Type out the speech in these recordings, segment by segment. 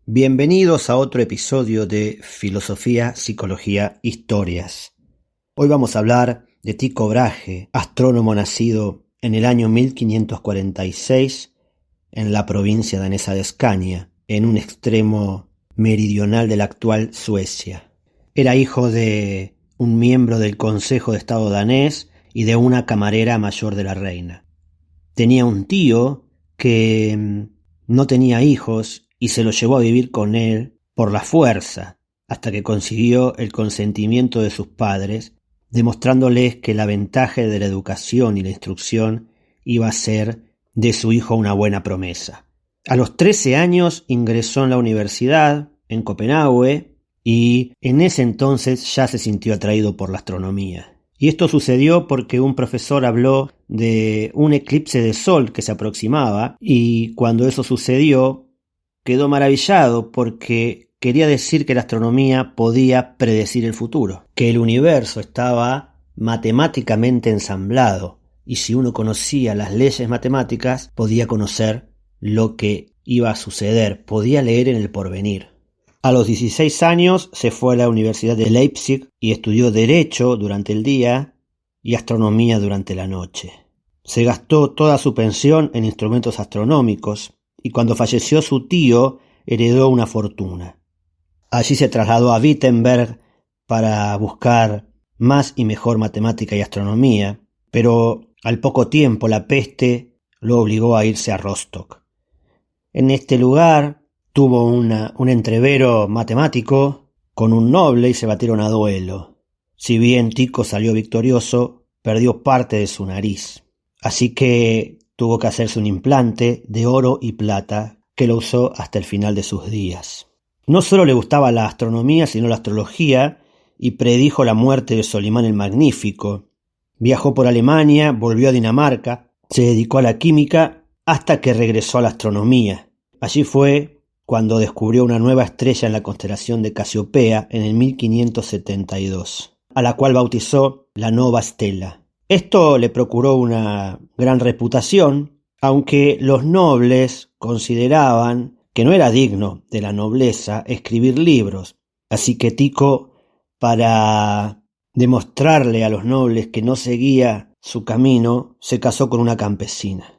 Bienvenidos a otro episodio de Filosofía, Psicología, Historias. Hoy vamos a hablar de Tycho Brahe, astrónomo nacido en el año 1546 en la provincia danesa de Escania, en un extremo meridional de la actual Suecia. Era hijo de un miembro del Consejo de Estado danés y de una camarera mayor de la reina. Tenía un tío que no tenía hijos y se lo llevó a vivir con él por la fuerza, hasta que consiguió el consentimiento de sus padres, demostrándoles que la ventaja de la educación y la instrucción iba a ser de su hijo una buena promesa. A los 13 años ingresó en la universidad en Copenhague y en ese entonces ya se sintió atraído por la astronomía. Y esto sucedió porque un profesor habló de un eclipse de sol que se aproximaba y cuando eso sucedió quedó maravillado porque quería decir que la astronomía podía predecir el futuro, que el universo estaba matemáticamente ensamblado y si uno conocía las leyes matemáticas podía conocer lo que iba a suceder, podía leer en el porvenir. A los 16 años se fue a la Universidad de Leipzig y estudió Derecho durante el día y Astronomía durante la noche. Se gastó toda su pensión en instrumentos astronómicos y cuando falleció su tío heredó una fortuna. Allí se trasladó a Wittenberg para buscar más y mejor matemática y astronomía, pero al poco tiempo la peste lo obligó a irse a Rostock. En este lugar tuvo un entrevero matemático con un noble y se batieron a duelo. Si bien Tycho salió victorioso, perdió parte de su nariz. Así que tuvo que hacerse un implante de oro y plata que lo usó hasta el final de sus días. No solo le gustaba la astronomía, sino la astrología y predijo la muerte de Solimán el Magnífico. Viajó por Alemania, volvió a Dinamarca, se dedicó a la química hasta que regresó a la astronomía. Allí fue cuando descubrió una nueva estrella en la constelación de Casiopea en el 1572, a la cual bautizó la Nova Stella. Esto le procuró una gran reputación, aunque los nobles consideraban que no era digno de la nobleza escribir libros, así que Tycho, para demostrarle a los nobles que no seguía su camino, se casó con una campesina.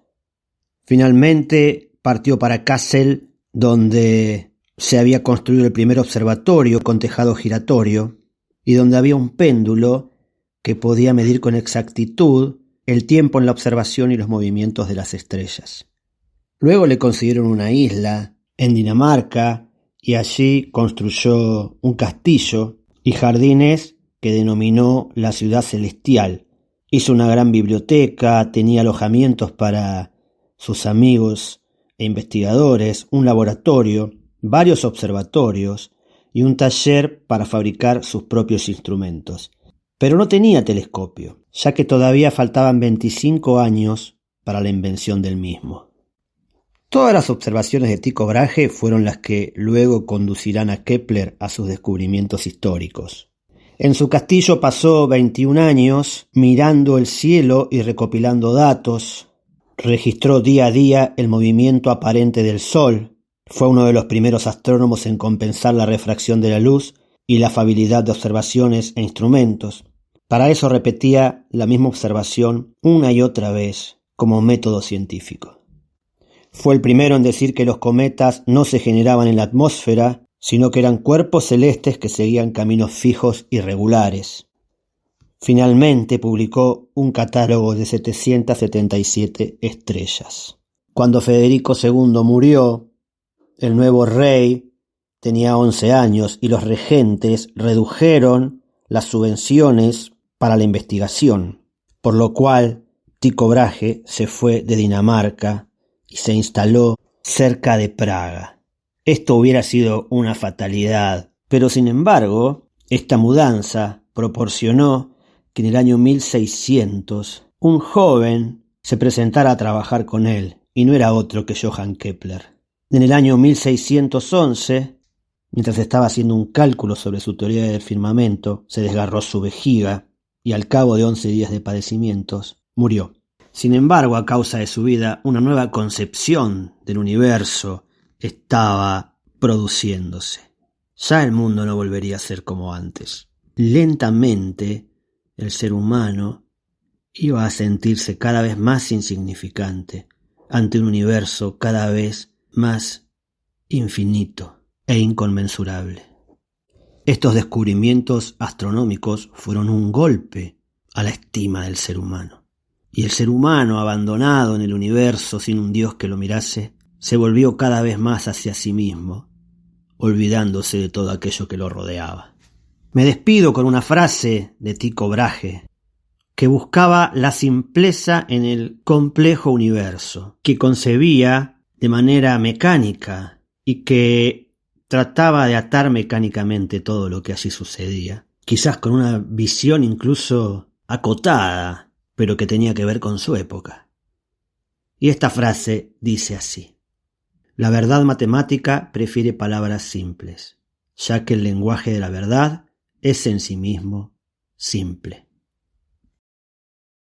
Finalmente partió para Kassel, donde se había construido el primer observatorio con tejado giratorio y donde había un péndulo que podía medir con exactitud el tiempo en la observación y los movimientos de las estrellas. Luego le consiguieron una isla en Dinamarca y allí construyó un castillo y jardines que denominó la Ciudad Celestial. Hizo una gran biblioteca, tenía alojamientos para sus amigos e investigadores, un laboratorio, varios observatorios y un taller para fabricar sus propios instrumentos. Pero no tenía telescopio, ya que todavía faltaban 25 años para la invención del mismo. Todas las observaciones de Tycho Brahe fueron las que luego conducirán a Kepler a sus descubrimientos históricos. En su castillo pasó 21 años mirando el cielo y recopilando datos. Registró día a día el movimiento aparente del Sol. Fue uno de los primeros astrónomos en compensar la refracción de la luz y la fiabilidad de observaciones e instrumentos. Para eso repetía la misma observación una y otra vez como método científico. Fue el primero en decir que los cometas no se generaban en la atmósfera, sino que eran cuerpos celestes que seguían caminos fijos y regulares. Finalmente publicó un catálogo de 777 estrellas. Cuando Federico II murió, el nuevo rey tenía 11 años y los regentes redujeron las subvenciones para la investigación, por lo cual Tycho Brahe se fue de Dinamarca y se instaló cerca de Praga. Esto hubiera sido una fatalidad, pero sin embargo, esta mudanza proporcionó que en el año 1600 un joven se presentara a trabajar con él, y no era otro que Johann Kepler. En el año 1611, mientras estaba haciendo un cálculo sobre su teoría del firmamento, se desgarró su vejiga y al cabo de 11 días de padecimientos, murió. Sin embargo, a causa de su vida, una nueva concepción del universo estaba produciéndose. Ya el mundo no volvería a ser como antes. Lentamente, el ser humano iba a sentirse cada vez más insignificante ante un universo cada vez más infinito e inconmensurable. Estos descubrimientos astronómicos fueron un golpe a la estima del ser humano. Y el ser humano, abandonado en el universo sin un Dios que lo mirase, se volvió cada vez más hacia sí mismo, olvidándose de todo aquello que lo rodeaba. Me despido con una frase de Tycho Brahe, que buscaba la simpleza en el complejo universo, que concebía de manera mecánica y que trataba de atar mecánicamente todo lo que allí sucedía, quizás con una visión incluso acotada, pero que tenía que ver con su época. Y esta frase dice así: la verdad matemática prefiere palabras simples, ya que el lenguaje de la verdad es en sí mismo simple.